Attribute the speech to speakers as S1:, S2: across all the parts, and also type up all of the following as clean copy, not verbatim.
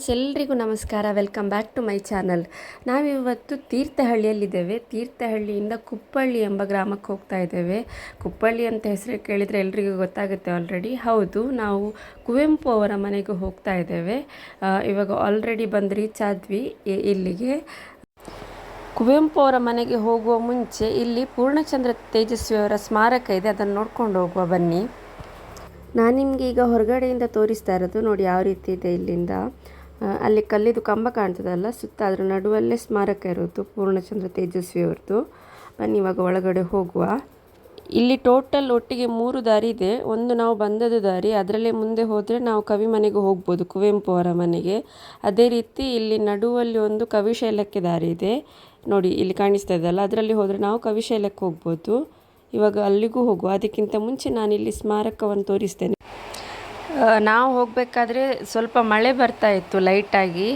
S1: Friends, ಎಲ್ರಿಗೂ ನಮಸ್ಕಾರ. Welcome back to my channel. ನಾವಿವತ್ತು ತೀರ್ಥಹಳ್ಳಿಯಲ್ಲಿದ್ದೇವೆ. ತೀರ್ಥಹಳ್ಳಿಯಿಂದ ಕುಪ್ಪಳ್ಳಿ ಎಂಬ ಗ್ರಾಮಕ್ಕೆ ಹೋಗ್ತಾ ಇದ್ದೇವೆ. ಕುಪ್ಪಳ್ಳಿ ಅಂತ ಹೆಸರು ಕೇಳಿದರೆ ಎಲ್ರಿಗೂ ಗೊತ್ತಾಗುತ್ತೆ ಆಲ್ರೆಡಿ. ಹೌದು, ನಾವು ಕುವೆಂಪು ಅವರ ಮನೆಗೆ ಹೋಗ್ತಾ ಇದ್ದೇವೆ. ಇವಾಗ ಆಲ್ರೆಡಿ ಬಂದು ರೀಚ್ ಆದ್ವಿ ಇಲ್ಲಿಗೆ. ಕುವೆಂಪು ಅವರ ಮನೆಗೆ ಹೋಗುವ ಮುಂಚೆ ಇಲ್ಲಿ ಪೂರ್ಣಚಂದ್ರ ತೇಜಸ್ವಿ ಅವರ ಸ್ಮಾರಕ ಇದೆ, ಅದನ್ನು ನೋಡ್ಕೊಂಡು ಹೋಗುವ ಬನ್ನಿ. ನಾನು ನಿಮಗೆ ಈಗ ಹೊರಗಡೆಯಿಂದ ತೋರಿಸ್ತಾ ಇರೋದು ನೋಡಿ ಯಾವ ರೀತಿ ಇದೆ ಇಲ್ಲಿಂದ. ಅಲ್ಲಿ ಕಲ್ಲಿದು ಕಂಬ ಕಾಣ್ತದಲ್ಲ, ಸುತ್ತ ಅದರ ನಡುವಲ್ಲೇ ಸ್ಮಾರಕ ಇರೋದು ಪೂರ್ಣಚಂದ್ರ ತೇಜಸ್ವಿ ಅವ್ರದ್ದು. ಬನ್ನಿ ಇವಾಗ ಒಳಗಡೆ ಹೋಗುವ. ಇಲ್ಲಿ ಟೋಟಲ್ ಒಟ್ಟಿಗೆ 3 ದಾರಿ ಇದೆ. ಒಂದು ನಾವು ಬಂದದ್ದು ದಾರಿ, ಅದರಲ್ಲೇ ಮುಂದೆ ಹೋದರೆ ನಾವು ಕವಿ ಮನೆಗೆ ಹೋಗ್ಬೋದು, ಕುವೆಂಪು ಅವರ ಮನೆಗೆ. ಅದೇ ರೀತಿ ಇಲ್ಲಿ ನಡುವಲ್ಲಿ ಒಂದು ಕವಿಶೈಲಕ್ಕೆ ದಾರಿ ಇದೆ ನೋಡಿ, ಇಲ್ಲಿ ಕಾಣಿಸ್ತಾ ಇದೆಯಲ್ಲ, ಅದರಲ್ಲಿ ಹೋದರೆ ನಾವು ಕವಿಶೈಲಕ್ಕೆ ಹೋಗ್ಬೋದು. ಇವಾಗ ಅಲ್ಲಿಗೂ ಹೋಗುವ. ಅದಕ್ಕಿಂತ ಮುಂಚೆ ನಾನಿಲ್ಲಿ ಸ್ಮಾರಕವನ್ನು ತೋರಿಸ್ತೇನೆ. ನಾವು ಹೋಗಬೇಕಾದ್ರೆ ಸ್ವಲ್ಪ ಮಳೆ ಬರ್ತಾ ಇತ್ತು ಲೈಟಾಗಿ.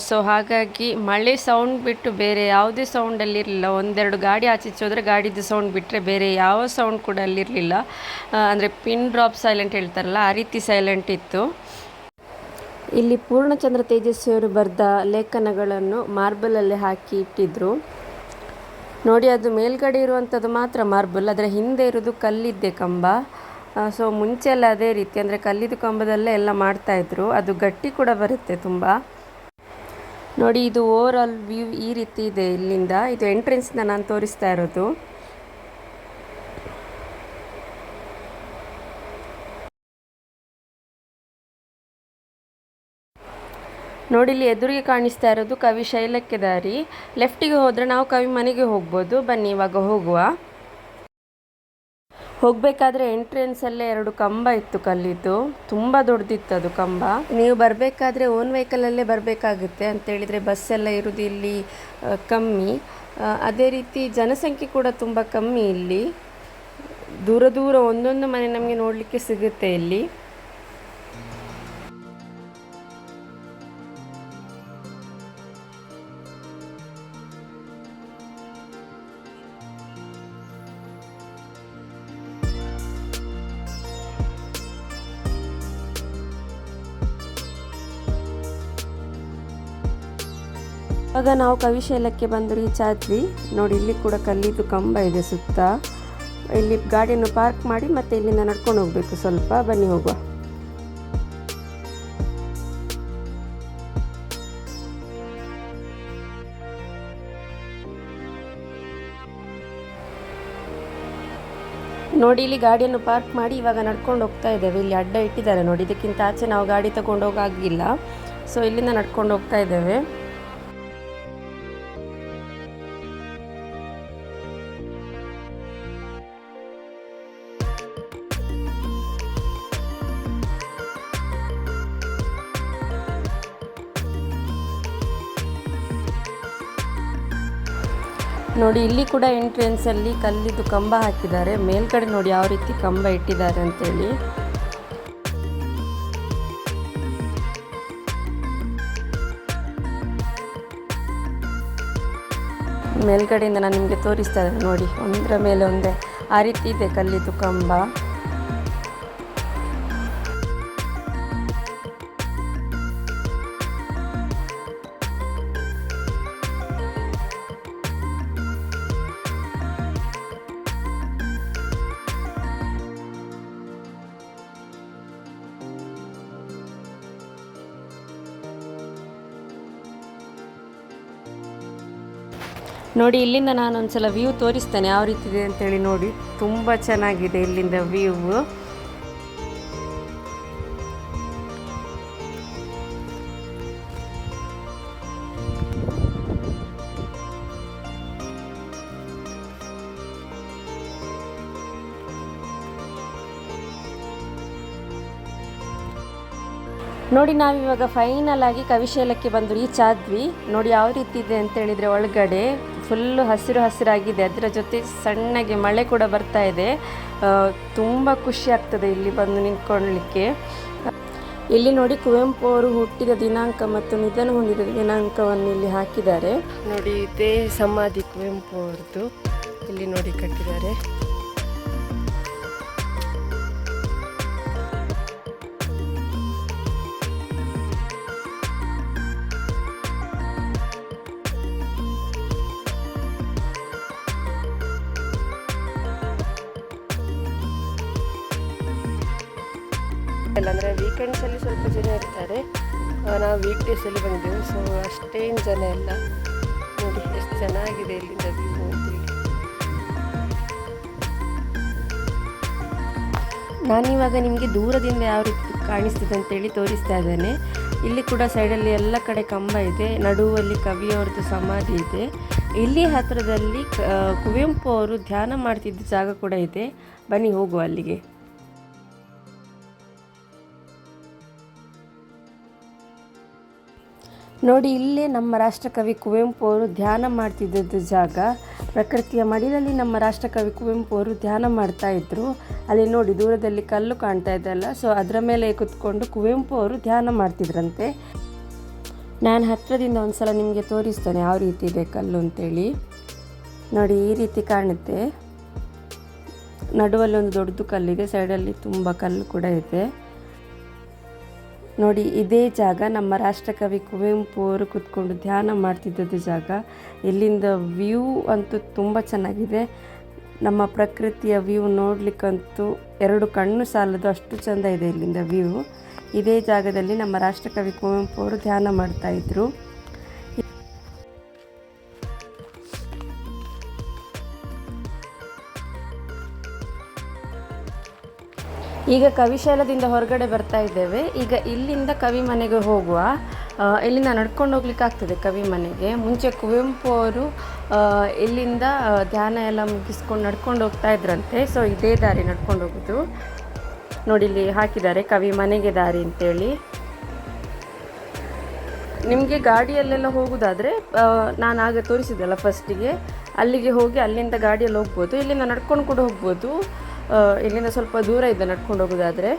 S1: ಸೊ ಹಾಗಾಗಿ ಮಳೆ ಸೌಂಡ್ ಬಿಟ್ಟು ಬೇರೆ ಯಾವುದೇ ಸೌಂಡ್ ಅಲ್ಲಿರಲಿಲ್ಲ. ಒಂದೆರಡು ಗಾಡಿ ಆಚೀಚೆ ಹೋದರೆ ಗಾಡಿದು ಸೌಂಡ್ ಬಿಟ್ಟರೆ ಬೇರೆ ಯಾವ ಸೌಂಡ್ ಕೂಡ ಅಲ್ಲಿರಲಿಲ್ಲ. ಅಂದರೆ ಪಿನ್ ಡ್ರಾಪ್ ಸೈಲೆಂಟ್ ಹೇಳ್ತಾರಲ್ಲ, ಆ ರೀತಿ ಸೈಲೆಂಟ್ ಇತ್ತು. ಇಲ್ಲಿ ಪೂರ್ಣಚಂದ್ರ ತೇಜಸ್ವಿಯವರು ಬರೆದ ಲೇಖನಗಳನ್ನು ಮಾರ್ಬಲಲ್ಲಿ ಹಾಕಿ ಇಟ್ಟಿದ್ರು ನೋಡಿ. ಅದು ಮೇಲ್ಗಡೆ ಇರುವಂಥದ್ದು ಮಾತ್ರ ಮಾರ್ಬಲ್, ಅದರ ಹಿಂದೆ ಇರೋದು ಕಲ್ಲಿದ್ದೆ ಕಂಬ. ಸೊ ಮುಂಚೆ ಎಲ್ಲ ಅದೇ ರೀತಿ, ಅಂದರೆ ಕಲ್ಲಿದ್ದು ಕಂಬದಲ್ಲೇ ಎಲ್ಲ ಮಾಡ್ತಾಯಿದ್ರು. ಅದು ಗಟ್ಟಿ ಕೂಡ ಬರುತ್ತೆ ತುಂಬ ನೋಡಿ. ಇದು ಓವರ್ ಆಲ್ ವ್ಯೂ ಈ ರೀತಿ ಇದೆ ಇಲ್ಲಿಂದ. ಇದು ಎಂಟ್ರೆನ್ಸ್ನ ನಾನು ತೋರಿಸ್ತಾ ಇರೋದು. ನೋಡಿ, ಇಲ್ಲಿ ಎದುರಿಗೆ ಕಾಣಿಸ್ತಾ ಇರೋದು ಕವಿಶೈಲಕ್ಕೆ ದಾರಿ. ಲೆಫ್ಟಿಗೆ ಹೋದರೆ ನಾವು ಕವಿ ಮನೆಗೆ ಹೋಗ್ಬೋದು. ಬನ್ನಿ ಇವಾಗ ಹೋಗುವ. ಹೋಗಬೇಕಾದ್ರೆ ಎಂಟ್ರೆನ್ಸಲ್ಲೇ 2 ಕಂಬ ಇತ್ತು ಕಲ್ಲಿದ್ದು, ತುಂಬ ದೊಡ್ಡದಿತ್ತು ಅದು ಕಂಬ. ನೀವು ಬರಬೇಕಾದ್ರೆ ಓನ್ ವೆಹಿಕಲಲ್ಲೇ ಬರಬೇಕಾಗುತ್ತೆ, ಅಂತೇಳಿದರೆ ಬಸ್ ಎಲ್ಲ ಇರೋದು ಇಲ್ಲಿ ಕಮ್ಮಿ. ಅದೇ ರೀತಿ ಜನಸಂಖ್ಯೆ ಕೂಡ ತುಂಬ ಕಮ್ಮಿ ಇಲ್ಲಿ. ದೂರ ದೂರ ಒಂದೊಂದು ಮನೆ ನಮಗೆ ನೋಡಲಿಕ್ಕೆ ಸಿಗುತ್ತೆ ಇಲ್ಲಿ. ಇವಾಗ ನಾವು ಕವಿಶೈಲಕ್ಕೆ ಬಂದು ರೀಚ್ ಆದ್ವಿ ನೋಡಿ. ಇಲ್ಲಿ ಕೂಡ ಕಲ್ಲಿದ್ದು ಕಂಬ ಇದೆ ಸುತ್ತ. ಇಲ್ಲಿ ಗಾಡಿಯನ್ನು ಪಾರ್ಕ್ ಮಾಡಿ ಮತ್ತೆ ಇಲ್ಲಿಂದ ನಡ್ಕೊಂಡು ಹೋಗಬೇಕು ಸ್ವಲ್ಪ. ಬನ್ನಿ ಹೋಗುವ. ನೋಡಿ, ಇಲ್ಲಿ ಗಾಡಿಯನ್ನು ಪಾರ್ಕ್ ಮಾಡಿ ಇವಾಗ ನಡ್ಕೊಂಡು ಹೋಗ್ತಾ ಇದ್ದೇವೆ. ಇಲ್ಲಿ ಅಡ್ಡ ಇಟ್ಟಿದ್ದಾರೆ ನೋಡಿ, ಇದಕ್ಕಿಂತ ಆಚೆ ನಾವು ಗಾಡಿ ತಗೊಂಡು ಹೋಗಾಗಿಲ್ಲ. ಸೊ ಇಲ್ಲಿಂದ ನಡ್ಕೊಂಡು ಹೋಗ್ತಾ ಇದ್ದೇವೆ. ನೋಡಿ, ಇಲ್ಲಿ ಕೂಡ ಎಂಟ್ರೆನ್ಸಲ್ಲಿ ಕಲ್ಲಿದ್ದು ಕಂಬ ಹಾಕಿದ್ದಾರೆ. ಮೇಲ್ಗಡೆ ನೋಡಿ ಯಾವ ರೀತಿ ಕಂಬ ಇಟ್ಟಿದ್ದಾರೆ ಅಂತೇಳಿ. ಮೇಲ್ಗಡೆಯಿಂದ ನಾನು ನಿಮಗೆ ತೋರಿಸ್ತಾ ಇದ್ದೇನೆ ನೋಡಿ, ಒಂದರ ಮೇಲೆ ಒಂದೇ ಆ ರೀತಿ ಇದೆ ಕಲ್ಲಿದ್ದು ಕಂಬ. ನೋಡಿ, ಇಲ್ಲಿಂದ ನಾನು ಒಂದ್ಸಲ ವ್ಯೂ ತೋರಿಸ್ತೇನೆ ಯಾವ ರೀತಿ ಇದೆ ಅಂತೇಳಿ. ನೋಡಿ, ತುಂಬ ಚೆನ್ನಾಗಿದೆ ಇಲ್ಲಿಂದ ವ್ಯೂ. ನೋಡಿ, ನಾವಿವಾಗ ಫೈನಲ್ ಆಗಿ ಕವಿಶೈಲಕ್ಕೆ ಬಂದು ರೀಚ್ ಆದ್ವಿ ನೋಡಿ. ಯಾವ ರೀತಿ ಇದೆ ಅಂತ ಹೇಳಿದರೆ ಒಳಗಡೆ ಫುಲ್ಲು ಹಸಿರು ಹಸಿರಾಗಿದೆ. ಅದರ ಜೊತೆ ಸಣ್ಣಗೆ ಮಳೆ ಕೂಡ ಬರ್ತಾ ಇದೆ. ತುಂಬ ಖುಷಿ ಆಗ್ತದೆ ಇಲ್ಲಿ ಬಂದು ನಿಂತ್ಕೊಳ್ಳಲಿಕ್ಕೆ. ಇಲ್ಲಿ ನೋಡಿ, ಕುವೆಂಪು ಅವರು ಹುಟ್ಟಿದ ದಿನಾಂಕ ಮತ್ತು ನಿಧನ ಹೊಂದಿದ ದಿನಾಂಕವನ್ನು ಇಲ್ಲಿ ಹಾಕಿದ್ದಾರೆ ನೋಡಿ. ಇದೇ ಸಮಾಧಿ ಕುವೆಂಪು ಅವ್ರದ್ದು, ಇಲ್ಲಿ ನೋಡಿ ಕಟ್ಟಿದ್ದಾರೆ. ಇಲ್ಲ ಅಂದರೆ ವೀಕೆಂಡ್ಸಲ್ಲಿ ಸ್ವಲ್ಪ ಜನ ಇರ್ತಾರೆ. ನಾವು ವೀಕ್ ಡೇಸಲ್ಲಿ ಬಂದೆವು, ಸೊ ಅಷ್ಟೇನು ಜನ ಇಲ್ಲ. ನೋಡಿ ಎಷ್ಟು ಚೆನ್ನಾಗಿದೆ ಇಲ್ಲಿಂದ ವ್ಯೂ ಅಂತೇಳಿ. ನಾನಿವಾಗ ನಿಮಗೆ ದೂರದಿಂದ ಯಾವ ರೀತಿ ಕಾಣಿಸ್ತಿದೆ ಅಂತೇಳಿ ತೋರಿಸ್ತಾ ಇದ್ದೇನೆ. ಇಲ್ಲಿ ಕೂಡ ಸೈಡಲ್ಲಿ ಎಲ್ಲ ಕಡೆ ಕಂಬ ಇದೆ, ನಡುವಲ್ಲಿ ಕವಿಯವ್ರದ್ದು ಸಮಾಧಿ ಇದೆ. ಇಲ್ಲಿ ಹತ್ತಿರದಲ್ಲಿ ಕುವೆಂಪು ಅವರು ಧ್ಯಾನ ಮಾಡ್ತಿದ್ದ ಜಾಗ ಕೂಡ ಇದೆ. ಬನ್ನಿ ಹೋಗುವ ಅಲ್ಲಿಗೆ. ನೋಡಿ, ಇಲ್ಲೇ ನಮ್ಮ ರಾಷ್ಟ್ರಕವಿ ಕುವೆಂಪು ಅವರು ಧ್ಯಾನ ಮಾಡ್ತಿದ್ದದ್ದು ಜಾಗ. ಪ್ರಕೃತಿಯ ಮಡಿಲಲ್ಲಿ ನಮ್ಮ ರಾಷ್ಟ್ರಕವಿ ಕುವೆಂಪು ಅವರು ಧ್ಯಾನ ಮಾಡ್ತಾ ಇದ್ರು. ಅಲ್ಲಿ ನೋಡಿ ದೂರದಲ್ಲಿ ಕಲ್ಲು ಕಾಣ್ತಾ ಇದೆಯಲ್ಲ, ಸೊ ಅದರ ಮೇಲೆ ಕುತ್ಕೊಂಡು ಕುವೆಂಪು ಅವರು ಧ್ಯಾನ ಮಾಡ್ತಿದ್ರಂತೆ. ನಾನು ಹತ್ತಿರದಿಂದ ಒಂದು ಸಲ ನಿಮಗೆ ತೋರಿಸ್ತೇನೆ ಯಾವ ರೀತಿ ಇದೆ ಕಲ್ಲು ಅಂತೇಳಿ. ನೋಡಿ, ಈ ರೀತಿ ಕಾಣುತ್ತೆ. ನಡುವಲ್ಲಿ ಒಂದು ದೊಡ್ಡದು ಕಲ್ಲಿದೆ, ಸೈಡಲ್ಲಿ ತುಂಬ ಕಲ್ಲು ಕೂಡ ಇದೆ. ನೋಡಿ, ಇದೇ ಜಾಗ ನಮ್ಮ ರಾಷ್ಟ್ರಕವಿ ಕುವೆಂಪು ಅವರು ಕೂತ್ಕೊಂಡು ಧ್ಯಾನ ಮಾಡ್ತಿದ್ದದ್ದು ಜಾಗ. ಇಲ್ಲಿಂದ ವ್ಯೂ ಅಂತೂ ತುಂಬ ಚೆನ್ನಾಗಿದೆ. ನಮ್ಮ ಪ್ರಕೃತಿಯ ವ್ಯೂ ನೋಡಲಿಕ್ಕಂತೂ ಎರಡು ಕಣ್ಣು ಸಾಲದು, ಅಷ್ಟು ಚೆಂದ ಇದೆ ಇಲ್ಲಿಂದ ವ್ಯೂ. ಇದೇ ಜಾಗದಲ್ಲಿ ನಮ್ಮ ರಾಷ್ಟ್ರಕವಿ ಕುವೆಂಪು ಅವರು ಧ್ಯಾನ ಮಾಡ್ತಾಯಿದ್ರು. ಈಗ ಕವಿಶಾಲದಿಂದ ಹೊರಗಡೆ ಬರ್ತಾ ಇದ್ದೇವೆ. ಈಗ ಇಲ್ಲಿಂದ ಕವಿ ಮನೆಗೆ ಹೋಗುವ. ಇಲ್ಲಿಂದ ನಡ್ಕೊಂಡು ಹೋಗ್ಲಿಕ್ಕೆ ಆಗ್ತದೆ ಕವಿ ಮನೆಗೆ. ಮುಂಚೆ ಕುವೆಂಪು ಅವರು ಇಲ್ಲಿಂದ ಧ್ಯಾನ ಎಲ್ಲ ಮುಗಿಸ್ಕೊಂಡು ನಡ್ಕೊಂಡು ಹೋಗ್ತಾ ಇದ್ರಂತೆ. ಸೊ ಇದೇ ದಾರಿ ನಡ್ಕೊಂಡು ಹೋಗೋದು. ನೋಡಿ, ಇಲ್ಲಿ ಹಾಕಿದ್ದಾರೆ ಕವಿ ಮನೆಗೆ ದಾರಿ ಅಂತೇಳಿ. ನಿಮಗೆ ಗಾಡಿಯಲ್ಲೆಲ್ಲ ಹೋಗೋದಾದರೆ ನಾನು ಆಗ ತೋರಿಸಿದ್ದೆಲ್ಲ ಫಸ್ಟಿಗೆ, ಅಲ್ಲಿಗೆ ಹೋಗಿ ಅಲ್ಲಿಂದ ಗಾಡಿಯಲ್ಲಿ ಹೋಗ್ಬೋದು. ಇಲ್ಲಿಂದ ನಡ್ಕೊಂಡು ಕೂಡ ಹೋಗ್ಬೋದು. ಇಲ್ಲಿಂದ ಸ್ವಲ್ಪ ದೂರ ಇದೆ ನಡ್ಕೊಂಡು ಹೋಗೋದಾದರೆ.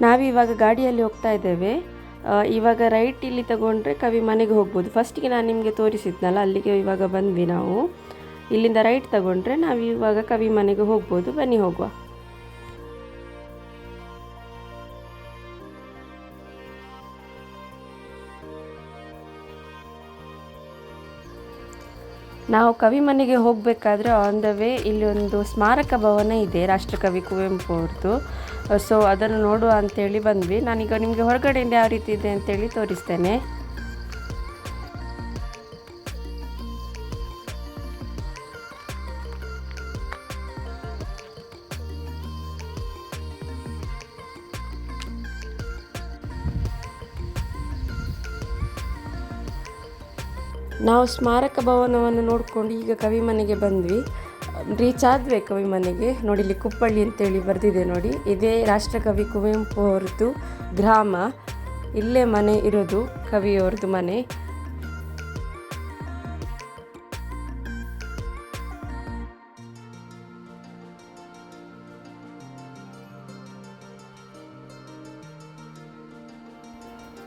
S1: ನಾವಿವಾಗ ಗಾಡಿಯಲ್ಲಿ ಹೋಗ್ತಾ ಇದ್ದೇವೆ. ಇವಾಗ ರೈಟ್ ಇಲ್ಲಿ ತಗೊಂಡ್ರೆ ಕವಿ ಮನೆಗೆ ಹೋಗ್ಬೋದು. ಫಸ್ಟಿಗೆ ನಾನು ನಿಮಗೆ ತೋರಿಸಿದ್ನಲ್ಲ, ಅಲ್ಲಿಗೆ ಇವಾಗ ಬಂದ್ವಿ ನಾವು. ಇಲ್ಲಿಂದ ರೈಟ್ ತಗೊಂಡ್ರೆ ನಾವು ಇವಾಗ ಕವಿ ಮನೆಗೆ ಹೋಗ್ಬೋದು. ಬನ್ನಿ ಹೋಗುವ. ನಾವು ಕವಿ ಮನೆಗೆ ಹೋಗಬೇಕಾದ್ರೆ ಆನ್ ದ ವೇ ಇಲ್ಲಿ ಒಂದು ಸ್ಮಾರಕ ಭವನ ಇದೆ ರಾಷ್ಟ್ರಕವಿ ಕುವೆಂಪು ಅವ್ರದ್ದು. ಸೊ ಅದನ್ನು ನೋಡುವ ಅಂತೇಳಿ ಬಂದ್ವಿ. ನಾನೀಗ ನಿಮಗೆ ಹೊರಗಡೆಯಿಂದ ಯಾವ ರೀತಿ ಇದೆ ಅಂತೇಳಿ ತೋರಿಸ್ತೇನೆ. ನಾವು ಸ್ಮಾರಕ ಭವನವನ್ನು ನೋಡಿಕೊಂಡು ಈಗ ಕವಿ ಮನೆಗೆ ಬಂದ್ವಿ. ರೀಚ್ ಆದ್ವಿ ಕವಿ ಮನೆಗೆ. ನೋಡಿ, ಇಲ್ಲಿ ಕುಪ್ಪಳ್ಳಿ ಅಂತೇಳಿ ಬರೆದಿದೆ ನೋಡಿ. ಇದೇ ರಾಷ್ಟ್ರಕವಿ ಕುವೆಂಪು ಅವ್ರದ್ದು ಗ್ರಾಮ. ಇಲ್ಲೇ ಮನೆ ಇರೋದು, ಕವಿಯವ್ರದ್ದು ಮನೆ.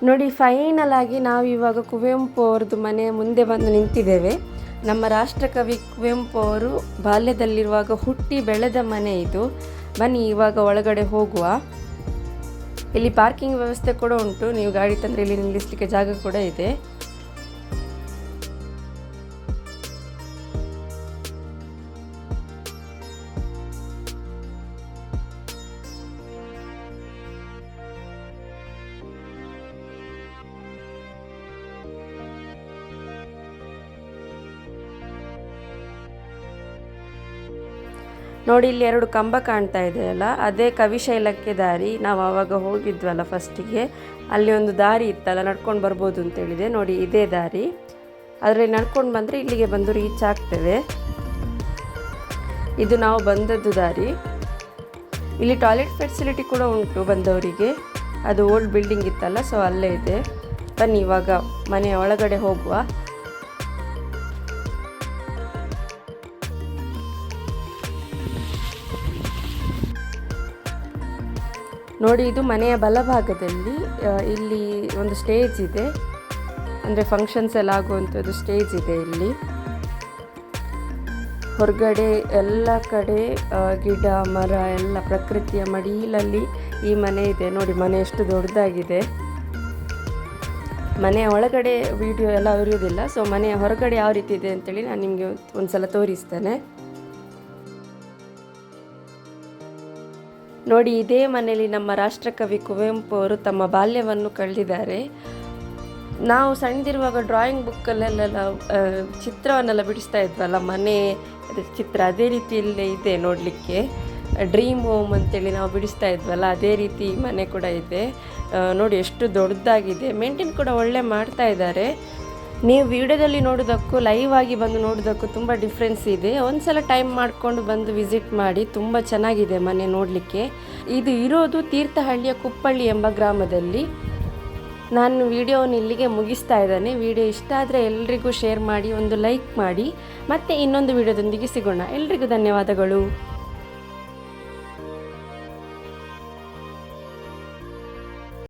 S1: ನೋಡಿ, ಫೈನಲ್ ಆಗಿ ನಾವು ಇವಾಗ ಕುವೆಂಪು ಅವ್ರದ್ದು ಮನೆ ಮುಂದೆ ಬಂದು ನಿಂತಿದ್ದೇವೆ. ನಮ್ಮ ರಾಷ್ಟ್ರಕವಿ ಕುವೆಂಪು ಅವರು ಬಾಲ್ಯದಲ್ಲಿರುವಾಗ ಹುಟ್ಟಿ ಬೆಳೆದ ಮನೆ ಇದು. ಬನ್ನಿ ಇವಾಗ ಒಳಗಡೆ ಹೋಗುವ. ಇಲ್ಲಿ ಪಾರ್ಕಿಂಗ್ ವ್ಯವಸ್ಥೆ ಕೂಡ ಉಂಟು. ನೀವು ಗಾಡಿ ತಂದರೆ ಇಲ್ಲಿ ನಿಲ್ಲಿಸಲಿಕ್ಕೆ ಜಾಗ ಕೂಡ ಇದೆ. ನೋಡಿ, ಇಲ್ಲಿ ಎರಡು ಕಂಬ ಕಾಣ್ತಾ ಇದೆಯಲ್ಲ, ಅದೇ ಕವಿಶೈಲಕ್ಕೆ ದಾರಿ. ನಾವು ಆವಾಗ ಹೋಗಿದ್ವಲ್ಲ ಫಸ್ಟಿಗೆ, ಅಲ್ಲಿ ಒಂದು ದಾರಿ ಇತ್ತಲ್ಲ, ನಡ್ಕೊಂಡು ಬರ್ಬೋದು ಅಂತೇಳಿದೆ. ನೋಡಿ, ಇದೇ ದಾರಿ. ಅದರಲ್ಲಿ ನಡ್ಕೊಂಡು ಬಂದರೆ ಇಲ್ಲಿಗೆ ಬಂದು ರೀಚ್ ಆಗ್ತೇವೆ. ಇದು ನಾವು ಬಂದದ್ದು ದಾರಿ. ಇಲ್ಲಿ ಟಾಯ್ಲೆಟ್ ಫೆಸಿಲಿಟಿ ಕೂಡ ಉಂಟು ಬಂದವರಿಗೆ. ಅದು ಓಲ್ಡ್ ಬಿಲ್ಡಿಂಗ್ ಇತ್ತಲ್ಲ, ಸೊ ಅಲ್ಲೇ ಇದೆ. ಬನ್ನಿ ಇವಾಗ ಮನೆಯ ಒಳಗಡೆ ಹೋಗುವ. ನೋಡಿ, ಇದು ಮನೆಯ ಬಲಭಾಗದಲ್ಲಿ ಇಲ್ಲಿ ಒಂದು ಸ್ಟೇಜ್ ಇದೆ, ಅಂದರೆ ಫಂಕ್ಷನ್ಸ್ ಎಲ್ಲ ಆಗುವಂಥದ್ದು ಸ್ಟೇಜ್ ಇದೆ ಇಲ್ಲಿ. ಹೊರಗಡೆ ಎಲ್ಲ ಕಡೆ ಗಿಡ ಮರ ಎಲ್ಲ ಪ್ರಕೃತಿಯ ಮಡಿಲಲ್ಲಿ ಈ ಮನೆ ಇದೆ. ನೋಡಿ ಮನೆ ಎಷ್ಟು ದೊಡ್ಡದಾಗಿದೆ. ಮನೆಯ ಒಳಗಡೆ ವಿಡಿಯೋ ಎಲ್ಲ ಇರುವುದಿಲ್ಲ, ಸೊ ಮನೆಯ ಹೊರಗಡೆ ಯಾವ ರೀತಿ ಇದೆ ಅಂತೇಳಿ ನಾನು ನಿಮಗೆ ಒಂದು ಸಲ ತೋರಿಸ್ತೇನೆ. ನೋಡಿ, ಇದೇ ಮನೆಯಲ್ಲಿ ನಮ್ಮ ರಾಷ್ಟ್ರಕವಿ ಕುವೆಂಪು ಅವರು ತಮ್ಮ ಬಾಲ್ಯವನ್ನು ಕಳೆದಿದ್ದಾರೆ. ನಾವು ಸಣ್ಣದಿರುವಾಗ ಡ್ರಾಯಿಂಗ್ ಬುಕ್ಕಲ್ಲೆಲ್ಲ ಚಿತ್ರವನ್ನೆಲ್ಲ ಬಿಡಿಸ್ತಾ ಇದ್ವಲ್ಲ, ಮನೆ ಚಿತ್ರ ಅದೇ ರೀತಿಯಲ್ಲೇ ಇದೆ ನೋಡಲಿಕ್ಕೆ. ಡ್ರೀಮ್ ಹೋಮ್ ಅಂತೇಳಿ ನಾವು ಬಿಡಿಸ್ತಾ ಇದ್ವಲ್ಲ, ಅದೇ ರೀತಿ ಮನೆ ಕೂಡ ಇದೆ. ನೋಡಿ ಎಷ್ಟು ದೊಡ್ಡದಾಗಿದೆ. ಮೇಂಟೈನ್ ಕೂಡ ಒಳ್ಳೆ ಮಾಡ್ತಾ ಇದ್ದಾರೆ. ನೀವು ವಿಡಿಯೋದಲ್ಲಿ ನೋಡೋದಕ್ಕೂ ಲೈವ್ ಆಗಿ ಬಂದು ನೋಡೋದಕ್ಕೂ ತುಂಬ ಡಿಫ್ರೆನ್ಸ್ ಇದೆ. ಒಂದು ಸಲ ಟೈಮ್ ಮಾಡಿಕೊಂಡು ಬಂದು ವಿಸಿಟ್ ಮಾಡಿ, ತುಂಬ ಚೆನ್ನಾಗಿದೆ ಮನೆ ನೋಡಲಿಕ್ಕೆ. ಇದು ಇರೋದು ತೀರ್ಥಹಳ್ಳಿಯ ಕುಪ್ಪಳ್ಳಿ ಎಂಬ ಗ್ರಾಮದಲ್ಲಿ. ನಾನು ವಿಡಿಯೋವನ್ನು ಇಲ್ಲಿಗೆ ಮುಗಿಸ್ತಾ ಇದ್ದೇನೆ. ವಿಡಿಯೋ ಇಷ್ಟ ಆದರೆ ಎಲ್ರಿಗೂ ಶೇರ್ ಮಾಡಿ, ಒಂದು ಲೈಕ್ ಮಾಡಿ. ಮತ್ತೆ ಇನ್ನೊಂದು ವಿಡಿಯೋದೊಂದಿಗೆ ಸಿಗೋಣ. ಎಲ್ರಿಗೂ ಧನ್ಯವಾದಗಳು.